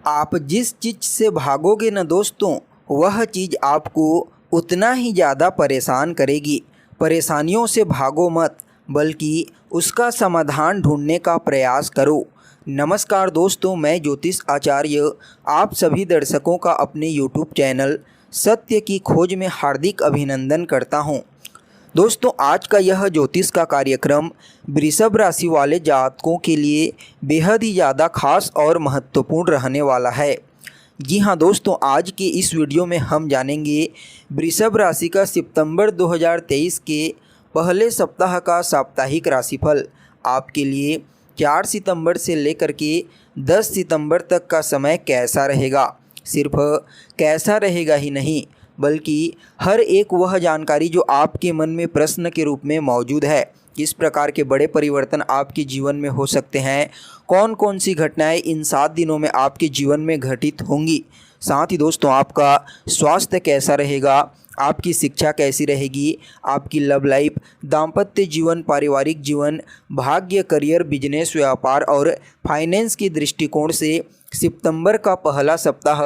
आप जिस चीज़ से भागोगे न दोस्तों, वह चीज़ आपको उतना ही ज़्यादा परेशान करेगी। परेशानियों से भागो मत, बल्कि उसका समाधान ढूंढने का प्रयास करो। नमस्कार दोस्तों, मैं ज्योतिष आचार्य आप सभी दर्शकों का अपने YouTube चैनल सत्य की खोज में हार्दिक अभिनंदन करता हूं। दोस्तों, आज का यह ज्योतिष का कार्यक्रम वृषभ राशि वाले जातकों के लिए बेहद ही ज़्यादा खास और महत्वपूर्ण रहने वाला है। जी हाँ दोस्तों, आज के इस वीडियो में हम जानेंगे वृषभ राशि का सितंबर 2023 के पहले सप्ताह का साप्ताहिक राशिफल। आपके लिए 4 सितंबर से लेकर के 10 सितंबर तक का समय कैसा रहेगा। सिर्फ कैसा रहेगा ही नहीं, बल्कि हर एक वह जानकारी जो आपके मन में प्रश्न के रूप में मौजूद है। किस प्रकार के बड़े परिवर्तन आपके जीवन में हो सकते हैं, कौन कौन सी घटनाएं इन 7 दिनों में आपके जीवन में घटित होंगी। साथ ही दोस्तों, आपका स्वास्थ्य कैसा रहेगा, आपकी शिक्षा कैसी रहेगी, आपकी लव लाइफ, दाम्पत्य जीवन, पारिवारिक जीवन, भाग्य, करियर, बिजनेस, व्यापार और फाइनेंस की दृष्टिकोण से सितंबर का पहला सप्ताह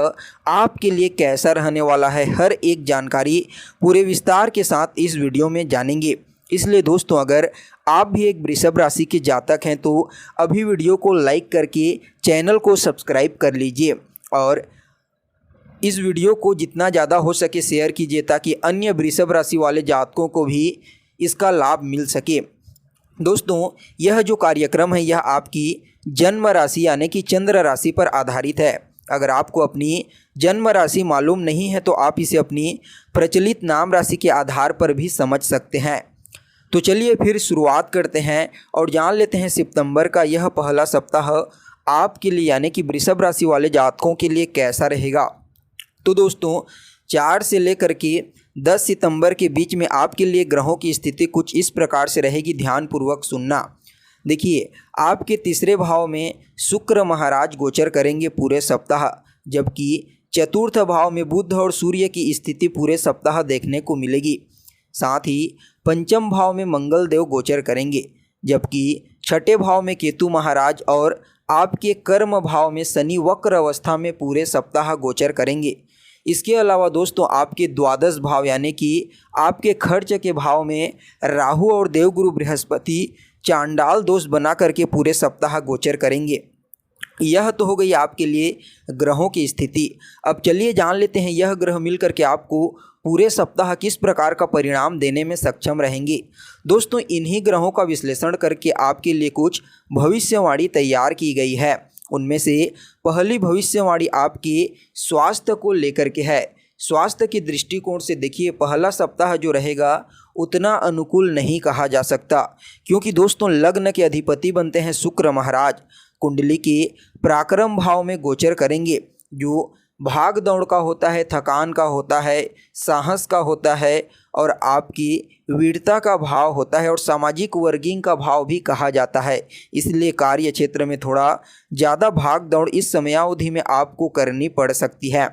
आपके लिए कैसा रहने वाला है। हर एक जानकारी पूरे विस्तार के साथ इस वीडियो में जानेंगे। इसलिए दोस्तों, अगर आप भी एक वृषभ राशि के जातक हैं तो अभी वीडियो को लाइक करके चैनल को सब्सक्राइब कर लीजिए और इस वीडियो को जितना ज़्यादा हो सके शेयर कीजिए, ताकि अन्य वृषभ राशि वाले जातकों को भी इसका लाभ मिल सके। दोस्तों, यह जो कार्यक्रम है यह आपकी जन्म राशि यानी कि चंद्र राशि पर आधारित है। अगर आपको अपनी जन्म राशि मालूम नहीं है तो आप इसे अपनी प्रचलित नाम राशि के आधार पर भी समझ सकते हैं। तो चलिए फिर शुरुआत करते हैं और जान लेते हैं सितंबर का यह पहला सप्ताह आपके लिए यानी कि वृषभ राशि वाले जातकों के लिए कैसा रहेगा। तो दोस्तों, 4 से लेकर के 10 सितंबर के बीच में आपके लिए ग्रहों की स्थिति कुछ इस प्रकार से रहेगी, ध्यानपूर्वक सुनना। देखिए, आपके तीसरे भाव में शुक्र महाराज गोचर करेंगे पूरे सप्ताह, जबकि चतुर्थ भाव में बुध और सूर्य की स्थिति पूरे सप्ताह देखने को मिलेगी। साथ ही पंचम भाव में मंगल देव गोचर करेंगे, जबकि छठे भाव में केतु महाराज और आपके कर्म भाव में शनि वक्र अवस्था में पूरे सप्ताह गोचर करेंगे। इसके अलावा दोस्तों, आपके द्वादश भाव यानी कि आपके खर्च के भाव में राहु और देवगुरु बृहस्पति चांडाल दोष बना करके पूरे सप्ताह गोचर करेंगे। यह तो हो गई आपके लिए ग्रहों की स्थिति। अब चलिए जान लेते हैं यह ग्रह मिलकर के आपको पूरे सप्ताह किस प्रकार का परिणाम देने में सक्षम रहेंगे। दोस्तों, इन्हीं ग्रहों का विश्लेषण करके आपके लिए कुछ भविष्यवाणी तैयार की गई है। उनमें से पहली भविष्यवाणी आपके स्वास्थ्य को लेकर के है। स्वास्थ्य के दृष्टिकोण से देखिए, पहला सप्ताह जो रहेगा उतना अनुकूल नहीं कहा जा सकता, क्योंकि दोस्तों लग्न के अधिपति बनते हैं शुक्र महाराज। कुंडली के पराक्रम भाव में गोचर करेंगे, जो भाग दौड़ का होता है, थकान का होता है, साहस का होता है और आपकी वीरता का भाव होता है और सामाजिक वर्गिंग का भाव भी कहा जाता है। इसलिए कार्य क्षेत्र में थोड़ा ज़्यादा भाग दौड़ इस समयावधि में आपको करनी पड़ सकती है।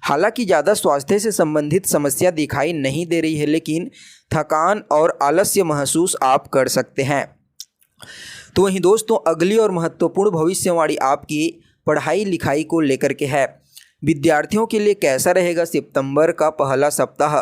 हालांकि ज़्यादा स्वास्थ्य से संबंधित समस्या दिखाई नहीं दे रही है, लेकिन थकान और आलस्य महसूस आप कर सकते हैं। तो वहीं दोस्तों, अगली और महत्वपूर्ण भविष्यवाणी आपकी पढ़ाई लिखाई को लेकर के है। विद्यार्थियों के लिए कैसा रहेगा सितंबर का पहला सप्ताह।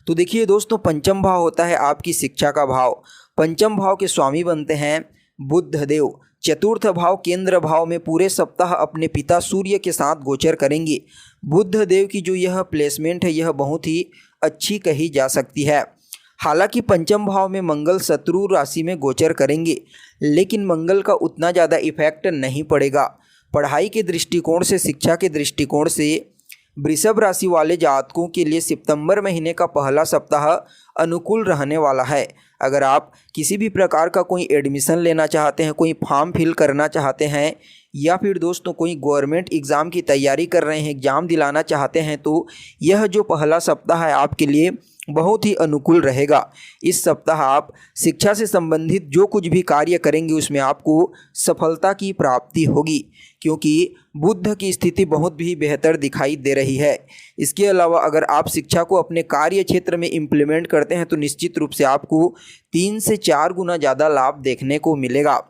तो देखिए दोस्तों, पंचम भाव होता है आपकी शिक्षा का भाव। पंचम भाव के स्वामी बनते हैं बुध देव। चतुर्थ भाव केंद्र भाव में पूरे सप्ताह अपने पिता सूर्य के साथ गोचर करेंगे। बुध देव की जो यह प्लेसमेंट है यह बहुत ही अच्छी कही जा सकती है। हालांकि पंचम भाव में मंगल शत्रु राशि में गोचर करेंगे, लेकिन मंगल का उतना ज़्यादा इफेक्ट नहीं पड़ेगा। पढ़ाई के दृष्टिकोण से, शिक्षा के दृष्टिकोण से वृषभ राशि वाले जातकों के लिए सितंबर महीने का पहला सप्ताह अनुकूल रहने वाला है। अगर आप किसी भी प्रकार का कोई एडमिशन लेना चाहते हैं, कोई फॉर्म फिल करना चाहते हैं, या फिर दोस्तों कोई गवर्नमेंट एग्ज़ाम की तैयारी कर रहे हैं, एग्ज़ाम दिलाना चाहते हैं, तो यह जो पहला सप्ताह है आपके लिए बहुत ही अनुकूल रहेगा। इस सप्ताह आप शिक्षा से संबंधित जो कुछ भी कार्य करेंगे उसमें आपको सफलता की प्राप्ति होगी, क्योंकि बुध की स्थिति बहुत भी बेहतर दिखाई दे रही है। इसके अलावा अगर आप शिक्षा को अपने कार्य क्षेत्र में इम्प्लीमेंट करते हैं तो निश्चित रूप से आपको 3 से 4 गुना ज़्यादा लाभ देखने को मिलेगा।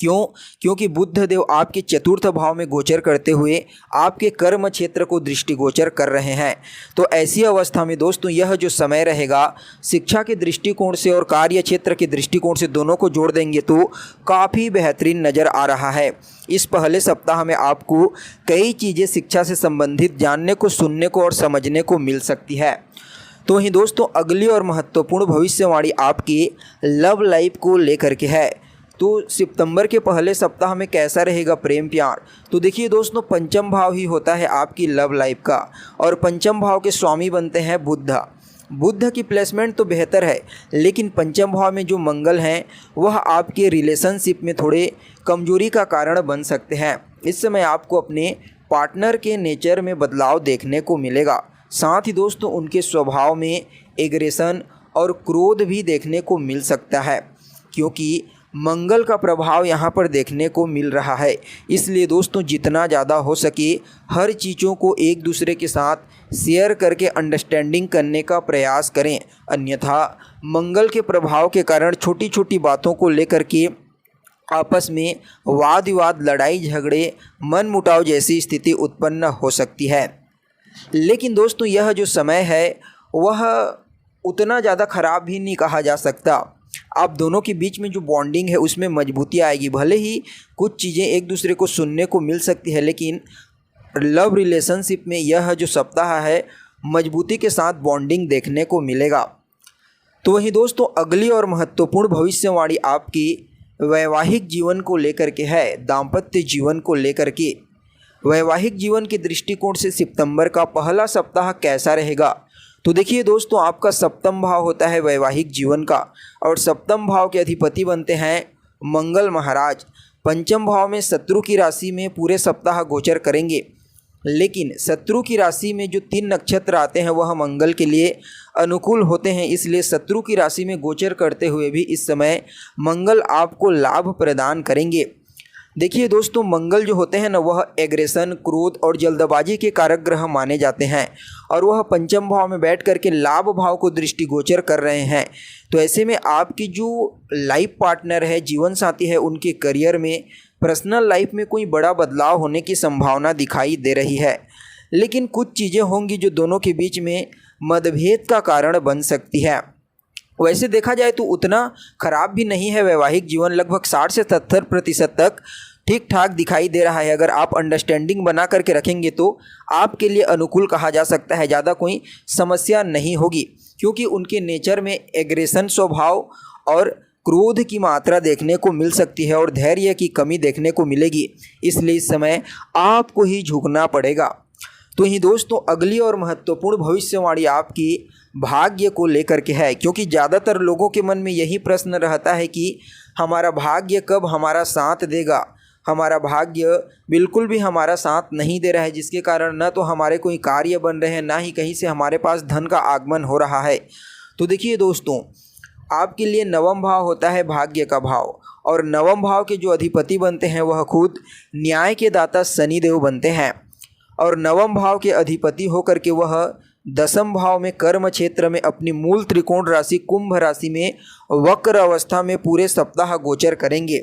क्यों? क्योंकि बुध देव आपके चतुर्थ भाव में गोचर करते हुए आपके कर्म क्षेत्र को दृष्टिगोचर कर रहे हैं। तो ऐसी अवस्था में दोस्तों यह जो समय रहेगा शिक्षा के दृष्टिकोण से और कार्य क्षेत्र के दृष्टिकोण से दोनों को जोड़ देंगे तो काफ़ी बेहतरीन नज़र आ रहा है। इस पहले सप्ताह में आपको कई चीज़ें शिक्षा से संबंधित जानने को, सुनने को और समझने को मिल सकती है। तो वहीं दोस्तों अगली और महत्वपूर्ण भविष्यवाणी आपकी लव लाइफ को लेकर के है। तो सितंबर के पहले सप्ताह में कैसा रहेगा प्रेम प्यार? तो देखिए दोस्तों, पंचम भाव ही होता है आपकी लव लाइफ का और पंचम भाव के स्वामी बनते हैं बुध की प्लेसमेंट तो बेहतर है, लेकिन पंचम भाव में जो मंगल हैं वह आपके रिलेशनशिप में थोड़े कमजोरी का कारण बन सकते हैं। इस समय आपको अपने पार्टनर के नेचर में बदलाव देखने को मिलेगा। साथ ही दोस्तों उनके स्वभाव में एग्रेशन और क्रोध भी देखने को मिल सकता है, क्योंकि मंगल का प्रभाव यहाँ पर देखने को मिल रहा है। इसलिए दोस्तों जितना ज़्यादा हो सके हर चीज़ों को एक दूसरे के साथ शेयर करके अंडरस्टैंडिंग करने का प्रयास करें, अन्यथा मंगल के प्रभाव के कारण छोटी छोटी बातों को लेकर के आपस में वाद विवाद, लड़ाई झगड़े, मनमुटाव जैसी स्थिति उत्पन्न हो सकती है। लेकिन दोस्तों यह जो समय है वह उतना ज़्यादा ख़राब भी नहीं कहा जा सकता। आप दोनों के बीच में जो बॉन्डिंग है उसमें मजबूती आएगी। भले ही कुछ चीज़ें एक दूसरे को सुनने को मिल सकती है, लेकिन लव रिलेशनशिप में यह जो सप्ताह है मजबूती के साथ बॉन्डिंग देखने को मिलेगा। तो वहीं दोस्तों अगली और महत्वपूर्ण भविष्यवाणी आपकी वैवाहिक जीवन को लेकर के है, दाम्पत्य जीवन को लेकर के। वैवाहिक जीवन के दृष्टिकोण से सितंबर का पहला सप्ताह कैसा रहेगा? तो देखिए दोस्तों, आपका सप्तम भाव होता है वैवाहिक जीवन का और सप्तम भाव के अधिपति बनते हैं मंगल महाराज। पंचम भाव में शत्रु की राशि में पूरे सप्ताह गोचर करेंगे, लेकिन शत्रु की राशि में जो 3 नक्षत्र आते हैं वह मंगल के लिए अनुकूल होते हैं। इसलिए शत्रु की राशि में गोचर करते हुए भी इस समय मंगल आपको लाभ प्रदान करेंगे। देखिए दोस्तों, मंगल जो होते हैं ना वह एग्रेशन, क्रोध और जल्दबाजी के कारक ग्रह माने जाते हैं और वह पंचम भाव में बैठ करके लाभ भाव को दृष्टिगोचर कर रहे हैं। तो ऐसे में आपकी जो लाइफ पार्टनर है, जीवन साथी है, उनके करियर में, पर्सनल लाइफ में कोई बड़ा बदलाव होने की संभावना दिखाई दे रही है। लेकिन कुछ चीज़ें होंगी जो दोनों के बीच में मतभेद का कारण बन सकती है। वैसे देखा जाए तो उतना ख़राब भी नहीं है वैवाहिक जीवन, लगभग 60 से 70% तक ठीक ठाक दिखाई दे रहा है। अगर आप अंडरस्टैंडिंग बना करके रखेंगे तो आपके लिए अनुकूल कहा जा सकता है, ज़्यादा कोई समस्या नहीं होगी, क्योंकि उनके नेचर में एग्रेशन स्वभाव और क्रोध की मात्रा देखने को मिल सकती है और धैर्य की कमी देखने को मिलेगी। इसलिए इस समय आपको ही झुकना पड़ेगा। तो ही दोस्तों अगली और महत्वपूर्ण भविष्यवाणी आपकी भाग्य को लेकर के है, क्योंकि ज़्यादातर लोगों के मन में यही प्रश्न रहता है कि हमारा भाग्य कब हमारा साथ देगा। हमारा भाग्य बिल्कुल भी हमारा साथ नहीं दे रहा है, जिसके कारण न तो हमारे कोई कार्य बन रहे हैं, ना ही कहीं से हमारे पास धन का आगमन हो रहा है। तो देखिए दोस्तों, आपके लिए नवम भाव होता है भाग्य का भाव और नवम भाव के जो अधिपति बनते हैं वह खुद न्याय के दाता शनिदेव बनते हैं और नवम भाव के अधिपति होकर के वह दसम भाव में कर्म क्षेत्र में अपनी मूल त्रिकोण राशि कुंभ राशि में वक्र अवस्था में पूरे सप्ताह गोचर करेंगे।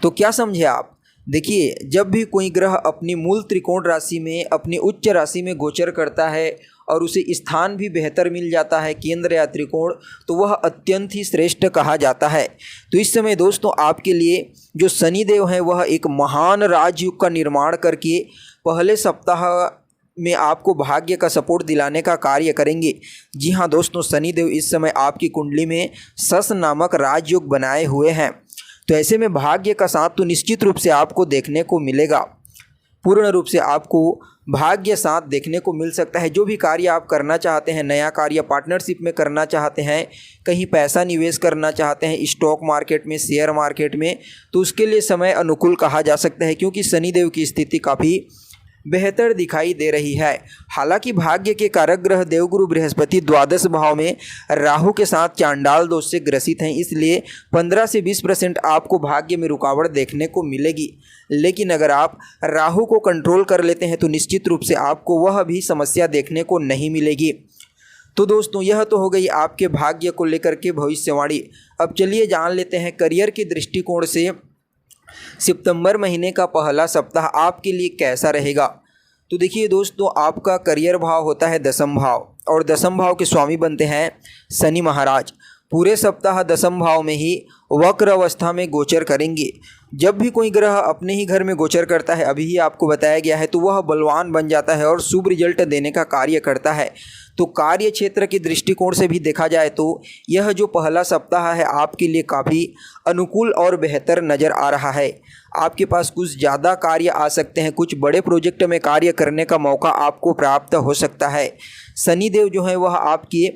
तो क्या समझे आप? देखिए, जब भी कोई ग्रह अपनी मूल त्रिकोण राशि में, अपनी उच्च राशि में गोचर करता है और उसे स्थान भी बेहतर मिल जाता है, केंद्र या त्रिकोण, तो वह अत्यंत ही श्रेष्ठ कहा जाता है। तो इस समय दोस्तों आपके लिए जो शनिदेव हैं वह एक महान राजयोग का निर्माण करके पहले सप्ताह में आपको भाग्य का सपोर्ट दिलाने का कार्य करेंगे। जी हाँ दोस्तों, शनिदेव इस समय आपकी कुंडली में सस नामक राजयोग बनाए हुए हैं। तो ऐसे में भाग्य का साथ तो निश्चित रूप से आपको देखने को मिलेगा, पूर्ण रूप से आपको भाग्य साथ देखने को मिल सकता है। जो भी कार्य आप करना चाहते हैं, नया कार्य पार्टनरशिप में करना चाहते हैं, कहीं पैसा निवेश करना चाहते हैं स्टॉक मार्केट में, शेयर मार्केट में, तो उसके लिए समय अनुकूल कहा जा सकता है, क्योंकि शनिदेव की स्थिति काफ़ी बेहतर दिखाई दे रही है। हालांकि भाग्य के कारक ग्रह देवगुरु बृहस्पति द्वादश भाव में राहु के साथ चांडाल दोष से ग्रसित हैं, इसलिए 15 से 20% आपको भाग्य में रुकावट देखने को मिलेगी। लेकिन अगर आप राहु को कंट्रोल कर लेते हैं तो निश्चित रूप से आपको वह भी समस्या देखने को नहीं मिलेगी। तो दोस्तों, यह तो हो गई आपके भाग्य को लेकर के भविष्यवाणी। अब चलिए जान लेते हैं करियर के दृष्टिकोण से सितंबर महीने का पहला सप्ताह आपके लिए कैसा रहेगा? तो देखिए दोस्तों, आपका करियर भाव होता है दसम भाव, और दसम भाव के स्वामी बनते हैं शनि महाराज। पूरे सप्ताह दसम भाव में ही वक्र अवस्था में गोचर करेंगे। जब भी कोई ग्रह अपने ही घर में गोचर करता है, अभी ही आपको बताया गया है, तो वह बलवान बन जाता है और शुभ रिजल्ट देने का कार्य करता है। तो कार्य क्षेत्र के दृष्टिकोण से भी देखा जाए तो यह जो पहला सप्ताह है आपके लिए काफ़ी अनुकूल और बेहतर नज़र आ रहा है। आपके पास कुछ ज़्यादा कार्य आ सकते हैं, कुछ बड़े प्रोजेक्ट में कार्य करने का मौका आपको प्राप्त हो सकता है। शनिदेव जो है वह आपके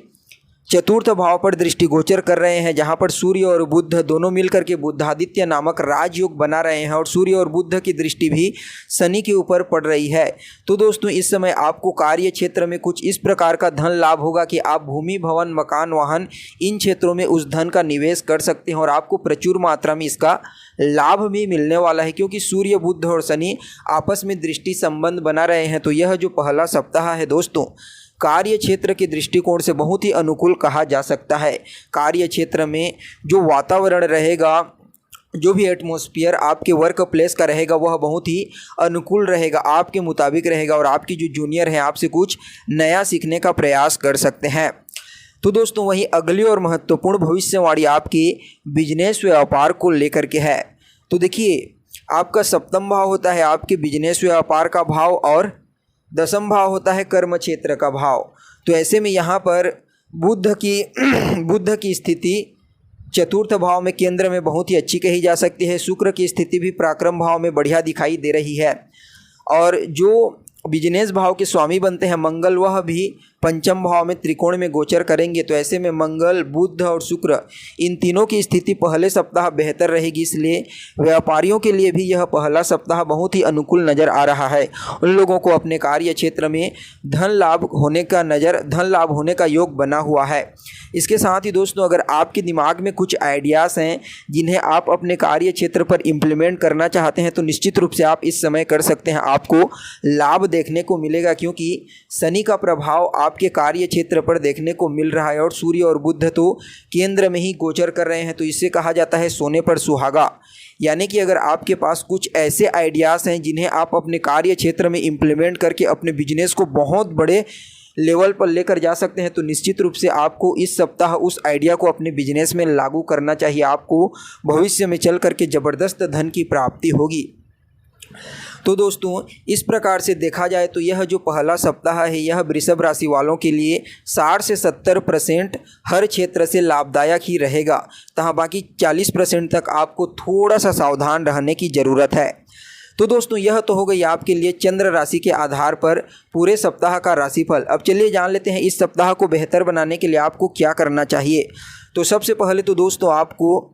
चतुर्थ भाव पर दृष्टिगोचर कर रहे हैं, जहां पर सूर्य और बुध दोनों मिलकर के बुधादित्य नामक राजयोग बना रहे हैं, और सूर्य और बुध की दृष्टि भी शनि के ऊपर पड़ रही है। तो दोस्तों, इस समय आपको कार्य क्षेत्र में कुछ इस प्रकार का धन लाभ होगा कि आप भूमि, भवन, मकान, वाहन इन क्षेत्रों में उस धन का निवेश कर सकते हैं, और आपको प्रचुर मात्रा में इसका लाभ भी मिलने वाला है, क्योंकि सूर्य, बुध और शनि आपस में दृष्टि संबंध बना रहे हैं। तो यह जो पहला सप्ताह है दोस्तों, कार्य क्षेत्र के दृष्टिकोण से बहुत ही अनुकूल कहा जा सकता है। कार्य क्षेत्र में जो वातावरण रहेगा, जो भी एटमॉस्फेयर आपके वर्क प्लेस का रहेगा, वह बहुत ही अनुकूल रहेगा, आपके मुताबिक रहेगा, और आपकी जो जूनियर हैं आपसे कुछ नया सीखने का प्रयास कर सकते हैं। तो दोस्तों, वहीं अगली और महत्वपूर्ण भविष्यवाणी आपके बिजनेस व्यापार को लेकर के है। तो देखिए, आपका सप्तम भाव होता है आपके बिजनेस व्यापार का भाव, और दसम भाव होता है कर्म क्षेत्र का भाव। तो ऐसे में यहाँ पर बुध की स्थिति चतुर्थ भाव में केंद्र में बहुत ही अच्छी कही जा सकती है। शुक्र की स्थिति भी पराक्रम भाव में बढ़िया दिखाई दे रही है, और जो बिजनेस भाव के स्वामी बनते हैं मंगल, वह भी पंचम भाव में त्रिकोण में गोचर करेंगे। तो ऐसे में मंगल, बुध और शुक्र इन तीनों की स्थिति पहले सप्ताह बेहतर रहेगी, इसलिए व्यापारियों के लिए भी यह पहला सप्ताह बहुत ही अनुकूल नज़र आ रहा है। उन लोगों को अपने कार्य क्षेत्र में धन लाभ होने का योग बना हुआ है। इसके साथ ही दोस्तों, अगर आपके दिमाग में कुछ आइडियाज़ हैं जिन्हें आप अपने कार्य क्षेत्र पर इम्प्लीमेंट करना चाहते हैं, तो निश्चित रूप से आप इस समय कर सकते हैं। आपको लाभ देखने को मिलेगा, क्योंकि शनि का प्रभाव आपके कार्य क्षेत्र पर देखने को मिल रहा है, और सूर्य और बुध तो केंद्र में ही गोचर कर रहे हैं। तो इससे कहा जाता है सोने पर सुहागा। यानी कि अगर आपके पास कुछ ऐसे आइडियाज़ हैं जिन्हें आप अपने कार्य क्षेत्र में इम्प्लीमेंट करके अपने बिजनेस को बहुत बड़े लेवल पर लेकर जा सकते हैं, तो निश्चित रूप से आपको इस सप्ताह उस आइडिया को अपने बिजनेस में लागू करना चाहिए। आपको भविष्य में चल करके ज़बरदस्त धन की प्राप्ति होगी। तो दोस्तों, इस प्रकार से देखा जाए तो यह जो पहला सप्ताह है, यह वृषभ राशि वालों के लिए 60 से 70% हर क्षेत्र से लाभदायक ही रहेगा। तहाँ बाकी 40% तक आपको थोड़ा सा सावधान रहने की ज़रूरत है। तो दोस्तों, यह तो हो गई आपके लिए चंद्र राशि के आधार पर पूरे सप्ताह का राशिफल। अब चलिए जान लेते हैं इस सप्ताह को बेहतर बनाने के लिए आपको क्या करना चाहिए। तो सबसे पहले तो दोस्तों, आपको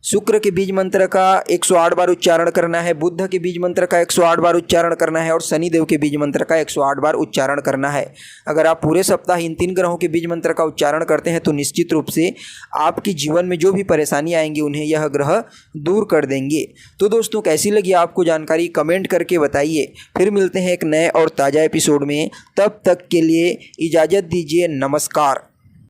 शुक्र के बीज मंत्र का 108 बार उच्चारण करना है, बुध के बीज मंत्र का 108 बार उच्चारण करना है, और शनिदेव के बीज मंत्र का 108 बार उच्चारण करना है। अगर आप पूरे सप्ताह इन 3 ग्रहों के बीज मंत्र का उच्चारण करते हैं, तो निश्चित रूप से आपके जीवन में जो भी परेशानी आएंगी उन्हें यह ग्रह दूर कर देंगे। तो दोस्तों, कैसी लगी आपको जानकारी, कमेंट करके बताइए। फिर मिलते हैं एक नए और ताज़ा एपिसोड में, तब तक के लिए इजाज़त दीजिए। नमस्कार।